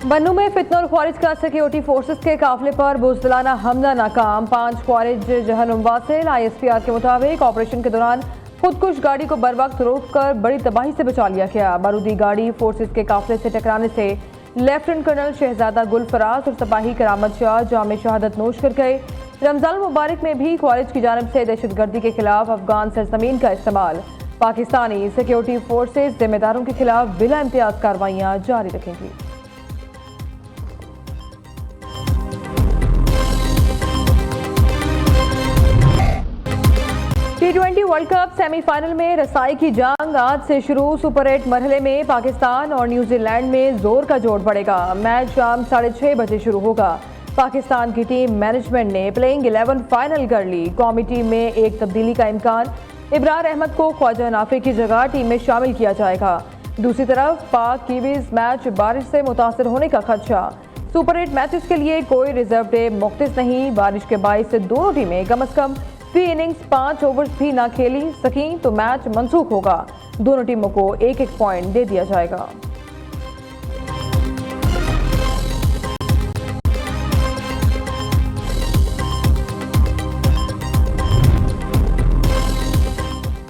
बन्नू में फितना और ख्वारिज का सिक्योरिटी फोर्सेस के काफिले पर बुज़दिलाना हमला नाकाम। 5 ख्वारिज जहनुम वासिल। ISPR के मुताबिक ऑपरेशन के दौरान खुदकुश गाड़ी को बर वक्त रोककर बड़ी तबाही से बचा लिया गया। बारूदी गाड़ी फोर्सेस के काफिले से टकराने से लेफ्टिनेंट कर्नल शहजादा गुल फराज और सिपाही करामत शाह जाम शहादत नोश कर गए। रमजान मुबारक में भी ख्वारिज की जानिब से दहशतगर्दी के खिलाफ अफगान सरजमीन का इस्तेमाल। पाकिस्तानी सिक्योरिटी फोर्सेस जिम्मेदारों के खिलाफ बिला इम्तियाज कार्रवाइयाँ जारी रखेंगी। T20 वर्ल्ड कप सेमीफाइनल में रसाई की जंग आज से शुरू। सुपर 8 मरहले में पाकिस्तान और न्यूजीलैंड में जोर का जोड़ पड़ेगा। मैच शाम 6:30 बजे शुरू होगा। पाकिस्तान की टीम मैनेजमेंट ने प्लेइंग 11 फाइनल कर ली। कौमी टीम में एक तब्दीली का इम्कान। इब्रार अहमद को ख्वाजा नाफे की जगह टीम में शामिल किया जाएगा। दूसरी तरफ पाक कीवीज मैच बारिश से मुतासर होने का खदशा। सुपर 8 मैचेस के लिए कोई रिजर्व डे मुख्तिस नहीं। बारिश के बाइस से दोनों टीमें कम अज कम 3 इनिंग्स 5 ओवर्स भी ना खेली सकी तो मैच मंसूख होगा। दोनों टीमों को एक एक पॉइंट दे दिया जाएगा।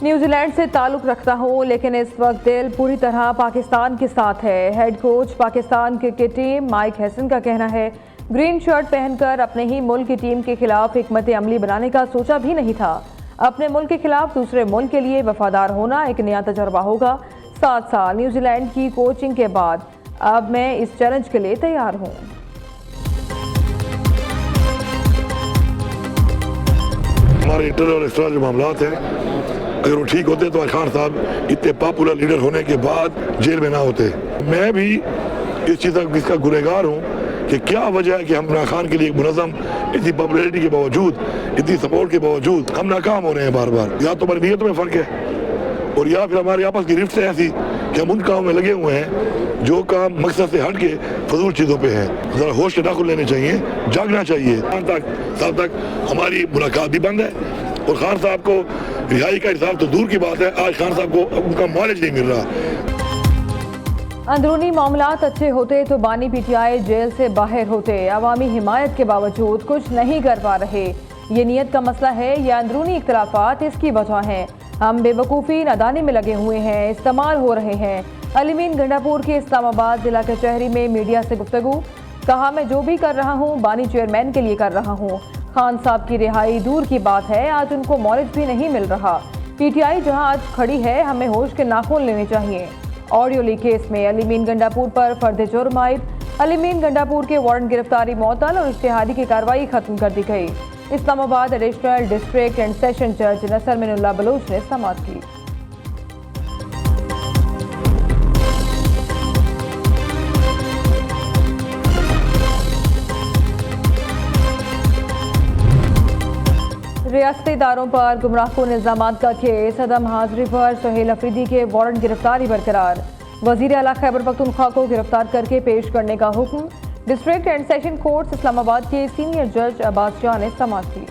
न्यूजीलैंड से ताल्लुक रखता हूं लेकिन इस वक्त दिल पूरी तरह पाकिस्तान के साथ है। Head coach Pakistan cricket team mic Hesson का कहना है ग्रीन शर्ट पहनकर अपने ही मुल्क की टीम के खिलाफ हिकमत अमली बनाने का सोचा भी नहीं था। अपने मुल्क के खिलाफ दूसरे मुल्क के लिए वफादार होना एक नया तजर्बा होगा। 7 साल न्यूजीलैंड की कोचिंग के बाद अब मैं इस चैलेंज के लिए तैयार हूं। हमारे इंटरनल और एक्सटर्नल जो मामला हैं अगर वो ठीक होते तो खान साहब इतने पॉपुलर लीडर होने के बाद जेल में ना होते। मैं भी इस चीज़ का इसका गुनहगार हूँ कि क्या वजह है कि हम इमरान खान के लिए मुनज़्ज़म इतनी पॉपुलैरिटी के बावजूद इतनी सपोर्ट के बावजूद हम नाकाम हो रहे हैं बार बार। या तो हमारी नीयत में फ़र्क है और या फिर हमारे आपस की रिफ्ट है ऐसी कि हम उन कामों में लगे हुए हैं जो काम मकसद से हट के फजूल चीज़ों पे हैं। ज़रा होश के दाखिल लेने चाहिए, जागना चाहिए। साल तक हमारी मुलाकात भी बंद है और खान साहब को रिहाई का हिसाब तो दूर की बात है, आज खान साहब को उनका मालिज नहीं मिल रहा। अंदरूनी मामलात अच्छे होते तो बानी PTI जेल से बाहर होते। अवामी हिमायत के बावजूद कुछ नहीं कर पा रहे। ये नीयत का मसला है या अंदरूनी इख्तलाफात इसकी वजह है। हम बेवकूफ़ी नादानी में लगे हुए हैं, इस्तेमाल हो रहे हैं। अलीमीन गंडापुर के इस्लामाबाद जिला कचहरी में मीडिया से गुफ्तगू। कहा मैं जो भी कर रहा हूँ बानी चेयरमैन के लिए कर रहा हूँ। खान साहब की रिहाई दूर की बात है, आज उनको मौलिज भी नहीं मिल रहा। PTI जहाँ आज खड़ी है हमें होश के नाखून लेने चाहिए। ऑडियो लीक केस में अलीमीन गंडापुर पर फर्द जुर्म आयद। अलीमीन गंडापुर के वारंट गिरफ्तारी मुअत्तल और की कार्रवाई खत्म कर दी गई। Islamabad additional district and session जज नसर मिनुल्लाह बलोच ने समाअत की। रियासती इदारों पर गुमराहकुन इल्जामात का केस। अदम हाजिरी पर सुहेल अफरीदी के वारंट गिरफ्तारी बरकरार। वजीर आला खैबर पख्तूनख्वा को गिरफ्तार करके पेश करने का हुक्म। District and session court Islamabad के सीनियर जज अब्बास शाह ने समाअत की।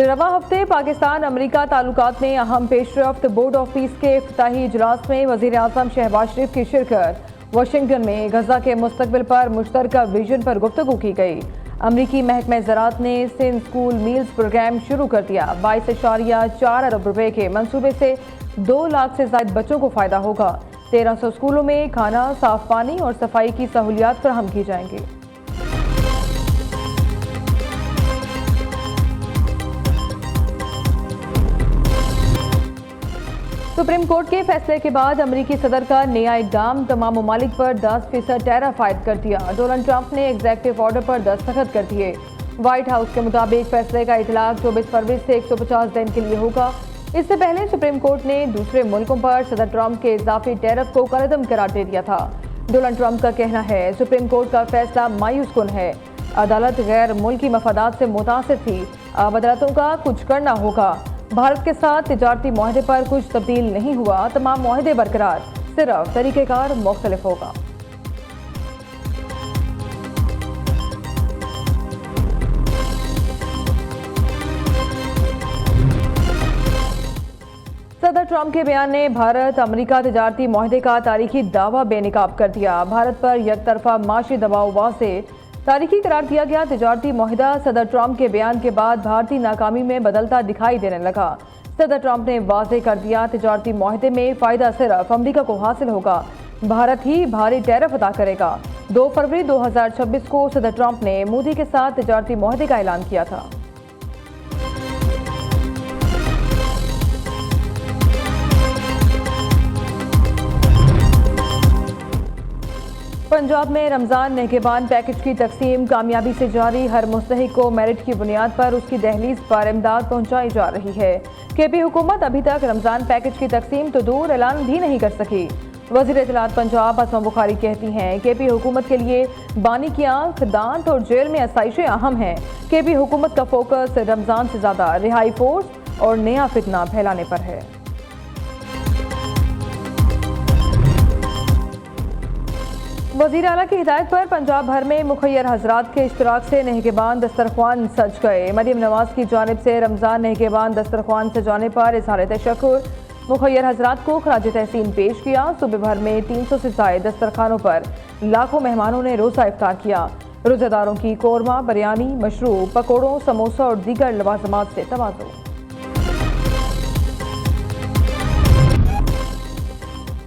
रवा हफ्ते पाकिस्तान अमरीका ताल्लुकात में अहम पेशरफ्त। बोर्ड ऑफ पीस के इफ्तिताही इजलास में वजीर आज़म शहबाज शरीफ की शिरकत। वाशिंगटन में गजा के मुस्तकबिल पर मुश्तरका विजन पर गुफ्तगू की गई। अमरीकी महकमा ज़राअत ने सिंध स्कूल मील्स प्रोग्राम शुरू कर दिया। 22.4 अरब रुपए के मंसूबे से 2 लाख से ज्यादा बच्चों को फायदा होगा। 1300 स्कूलों में खाना, साफ पानी और सफाई की सहूलियात फराहम की जाएंगी। सुप्रीम कोर्ट के फैसले के बाद अमरीकी सदर का नया इक़दाम। तमाम ममालिक पर 10% टैरिफ आयद कर दिया। डोनाल्ड ट्रंप ने एग्जीक्यूटिव ऑर्डर पर दस्तखत कर दिए। व्हाइट हाउस के मुताबिक फैसले का इतलाक 24 फरवरी से 150 दिन के लिए होगा। इससे पहले सुप्रीम कोर्ट ने दूसरे मुल्कों पर सदर ट्रंप के इजाफी टैरिफ को कलअदम करार दे दिया था। डोनाल्ड ट्रंप का कहना है सुप्रीम कोर्ट का फैसला मायूस कुन है। अदालत गैर मुल्की मफादात से मुतासिर थी। अब अदालतों का कुछ करना होगा। भारत के साथ तिजारती मुआहदे पर कुछ तब्दील नहीं हुआ। तमाम मुआहदे बरकरार, सिर्फ तरीक़ेकार मुख्तलिफ होगा। सदर ट्रंप के बयान ने भारत अमेरिका तजारती मुआहदे का तारीखी दावा बेनकाब कर दिया। भारत पर यकतरफा माशी दबाव वास्ते तारीखी करार दिया गया तजारती मुआहदा सदर ट्रंप के बयान के बाद भारतीय नाकामी में बदलता दिखाई देने लगा। सदर ट्रंप ने वाजे कर दिया तजारती मुआहदे में फ़ायदा सिर्फ अमरीका को हासिल होगा, भारत ही भारी टैरिफ अदा करेगा। 2 फरवरी 2026 को सदर ट्रंप ने मोदी के साथ तजारती मुआहदे का ऐलान किया था। पंजाब में रमजान निगहबान पैकेज की तकसीम कामयाबी से जारी। हर मुस्तहिक को मेरिट की बुनियाद पर उसकी दहलीज पर इमदाद पहुंचाई जा रही है। केपी हुकूमत अभी तक रमजान पैकेज की तकसीम तो दूर ऐलान भी नहीं कर सकी। वज़ीर इत्तलात पंजाब असमा बुखारी कहती हैं केपी हुकूमत के लिए बानी की आंख, दांत और जेल में आसाइशें अहम हैं। केपी हुकूमत का फोकस रमजान से ज्यादा रिहाई फोर्स और नया फितना फैलाने पर है। वज़ीर आला की हिदायत पर पंजाब भर में मुखय्यर हजरात के इश्तराक से नहगेबान दस्तरख्वान सज गए। मरियम नवाज की जानिब से रमजान नहगेबान दस्तरख्वान सजाने पर इज़हार तशक्कुर। मुखय्यर हजरात को खराज तहसीन पेश किया। सूबे भर में 300 से ज़ायद दस्तरखानों पर लाखों मेहमानों ने रोज़ा इफ्तार किया। रोज़ेदारों की कौरमा, बिरयानी, मशरूब, पकौड़ों, समोसा और दीगर लवाजमात से तवाज़ुन।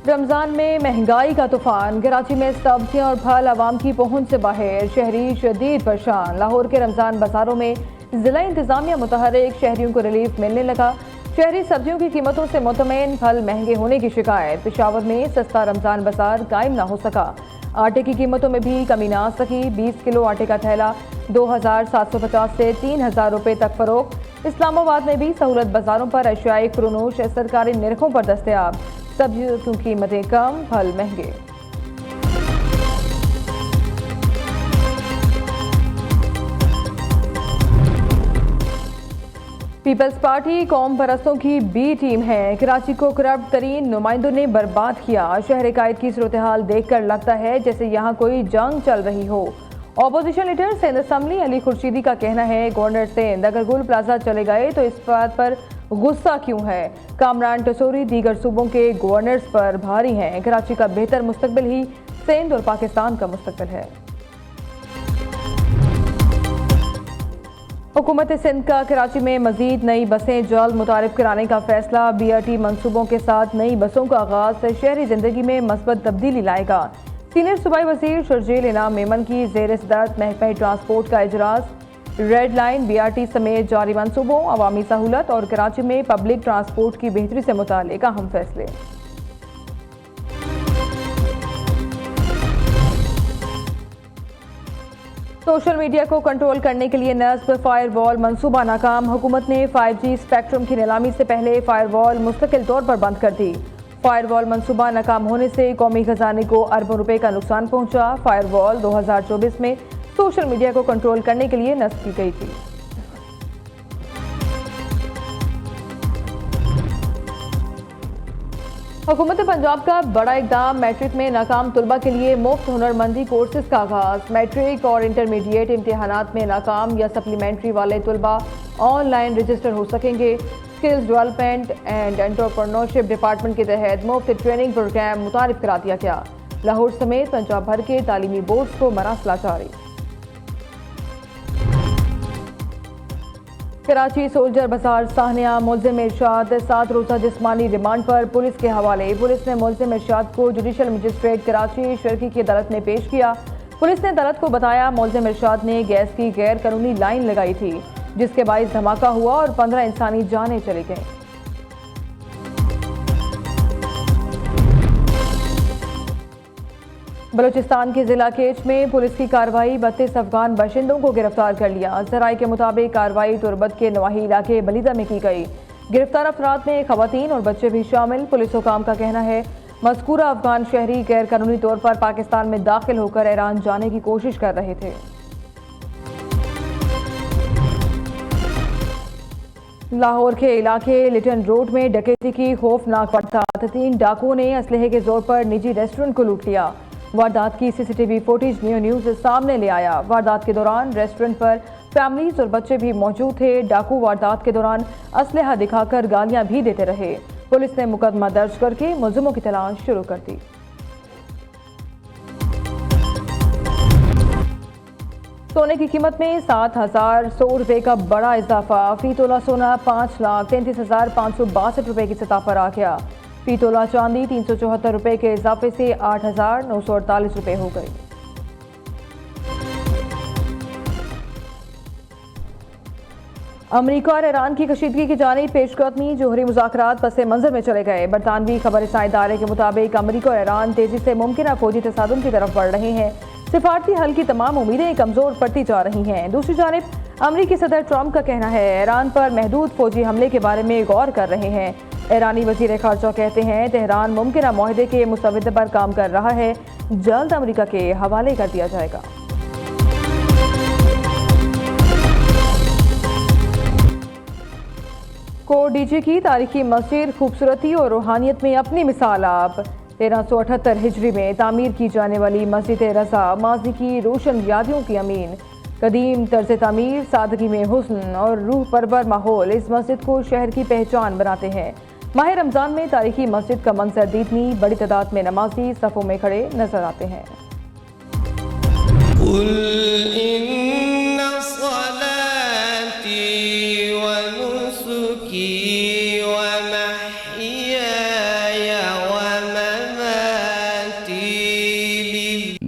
रमजान में महंगाई का तूफान। कराची में सब्जियां और फल आवाम की पहुंच से बाहर, शहरी शदीद परेशान। लाहौर के रमजान बाजारों में जिला इंतजामिया मुतहर्रिक, शहरियों को रिलीफ मिलने लगा। शहरी सब्जियों की कीमतों से मुतमईन, फल महंगे होने की शिकायत। पेशावर में सस्ता रमजान बाजार कायम ना हो सका। आटे की कीमतों में भी कमी ना आ सकी। 20 किलो आटे का थैला 2750 से 3000 रुपये तक फरोख्त। इस्लामाबाद में भी सहूलत बाजारों पर अशियाई फ्रोनोश सरकारी निरखों पर दस्तयाब। सब्जियों की कीमतें कम, फल महंगे। पीपल्स पार्टी कौम परस्तों की बी टीम है। कराची को करप्ट तरीन नुमाइंदों ने बर्बाद किया। शहर कायद की सूरत हाल देखकर लगता है जैसे यहाँ कोई जंग चल रही हो। Opposition leader Sindh assembly Ali Khurshidi का कहना है गवर्नर सिंध अगर गुल प्लाजा चले गए तो इस बात पर गुस्सा क्यों है। कामरान टसोरी दीगर सूबों के गवर्नर्स पर भारी हैं। कराची का बेहतर मुस्तकबिल ही सिंध और पाकिस्तान का मुस्तकबिल है। हुकूमत सिंध का कराची में मजीद नई बसें जल्द मुतारिफ कराने का फैसला। BRT मंसूबों के साथ नई बसों का आगाज शहरी जिंदगी में मस्बत तब्दीली लाएगा। सीनियर सूबाई वजीर शर्जील इनाम मेमन की ज़ेर सदारत महकमा ट्रांसपोर्ट का इजलास। रेड लाइन, BRT समेत जारी मंसूबों, अवामी सहूलत और कराची में पब्लिक ट्रांसपोर्ट की बेहतरी से मुताल्लिक अहम फैसले। सोशल मीडिया को कंट्रोल करने के लिए नस्ब फायरवॉल मंसूबा नाकाम। हुकूमत ने 5G स्पेक्ट्रम की नीलामी से पहले फायरवॉल मुस्तकिल तौर पर बंद कर दी। फायरवॉल मंसूबा नाकाम होने से कौमी खजाने को अरबों रुपए का नुकसान पहुंचा। फायरवॉल 2024 में सोशल मीडिया को कंट्रोल करने के लिए नस्ब की गई थी। हुकूमत पंजाब का बड़ा इकदाम। मैट्रिक में नाकाम तुलबा के लिए मुफ्त हुनरमंदी कोर्सेज का आगाज। मैट्रिक और इंटरमीडिएट इम्तिहानात में नाकाम या सप्लीमेंट्री वाले तुलबा ऑनलाइन रजिस्टर हो सकेंगे। Skills development and entrepreneurship department के तहत मुफ्त ट्रेनिंग प्रोग्राम मुतारिफ करा दिया गया। लाहौर समेत पंजाब भर के तालीमी बोर्ड्स को मरासला जारी। कराची सोल्जर बाजार साहनिया मुल्जिम इरशाद 7 रोज़ा जिस्मानी रिमांड पर पुलिस के हवाले। पुलिस ने मुल्जिम इरशाद को जुडिशल मजिस्ट्रेट कराची शर्की की अदालत में पेश किया। पुलिस ने अदालत को बताया मुल्जिम इरशाद ने गैस की गैर कानूनी लाइन लगाई थी जिसके बाइस धमाका हुआ और 15 इंसानी जानें चली गईं। बलूचिस्तान के जिला केच में पुलिस की कार्रवाई। 32 अफगान बाशिंदों को गिरफ्तार कर लिया। जराये के मुताबिक कार्रवाई तुरबत के नवाही इलाके बलीदा में की गई। गिरफ्तार अफराद में खवातीन और बच्चे भी शामिल। पुलिस हुकाम का कहना है मज़कूरा अफगान शहरी गैर कानूनी तौर पर पाकिस्तान में दाखिल होकर ईरान जाने की कोशिश कर रहे थे। लाहौर के इलाके लिटन रोड में डकैती की खौफनाक वारदात। 3 डाकुओं ने असलहे के जोर पर निजी रेस्टोरेंट को लूट लिया। वारदात की CCTV फुटेज न्यूज़ सामने ले आया। वारदात के दौरान रेस्टोरेंट पर फैमिलीज और बच्चे भी मौजूद थे। डाकू वारदात के दौरान असलहा दिखाकर गालियां भी देते रहे। पुलिस ने मुकदमा दर्ज करके मुलजिमों की तलाश शुरू कर दी। सोने की कीमत में 7,100 रुपये का बड़ा इजाफा। फी तोला सोना 5,33,562 रुपये की सतह पर आ गया। फी तोला चांदी 374 रुपये के इजाफे से 8,948 रुपये हो गई। अमरीका और ईरान की कशीदगी की जानिब पेशकदमी। जोहरी मुज़ाकरात पस मंजर में चले गए। बरतानवी खबर रसाई इदारे के मुताबिक अमरीका और ईरान तेजी से मुमकिन फौजी तसादुम की तरफ बढ़ रहे हैं। सिफारती हल की तमाम उम्मीदें कमजोर पड़ती जा रही हैं। दूसरी जानिब अमरीकी सदर ट्रंप का कहना है ईरान पर महदूद फौजी हमले के बारे में गौर कर रहे हैं। ईरानी वजीर खारजा कहते हैं तेहरान मुमकिन माहिदे के मुसवदे पर काम कर रहा है, जल्द अमरीका के हवाले कर दिया जाएगा। कोट डीजी की तारीखी मस्जिद खूबसूरती और रूहानियत में अपनी मिसाल आप। 1378 हिजरी में तामीर की जाने वाली मस्जिद रज़ा माजी की रोशन यादियों की अमीन। कदीम तर्ज तामीर, सादगी में हुस्न और रूह परवर माहौल इस मस्जिद को शहर की पहचान बनाते हैं। माह रमज़ान में तारीखी मस्जिद का मंजर दीदनी बड़ी तादाद में नमाजी सफ़ों में खड़े नजर आते हैं।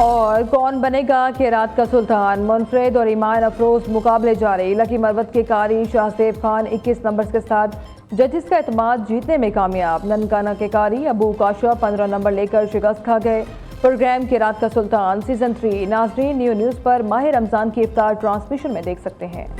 और कौन बनेगा कि रात का सुल्तान। मुनफरिद और ईमान अफरोज मुकाबले जारी। लकी मरवत के कारी शाहजेब खान 21 नंबर के साथ जजिस का एतमाद जीतने में कामयाब। ननकाना के कारी अबू काशा 15 नंबर लेकर शिकस्त खा गए। प्रोग्राम के रात का सुल्तान सीजन 3 नाजरीन न्यू न्यूज़ पर माह रमज़ान की इफ्तार ट्रांसमिशन में देख सकते हैं।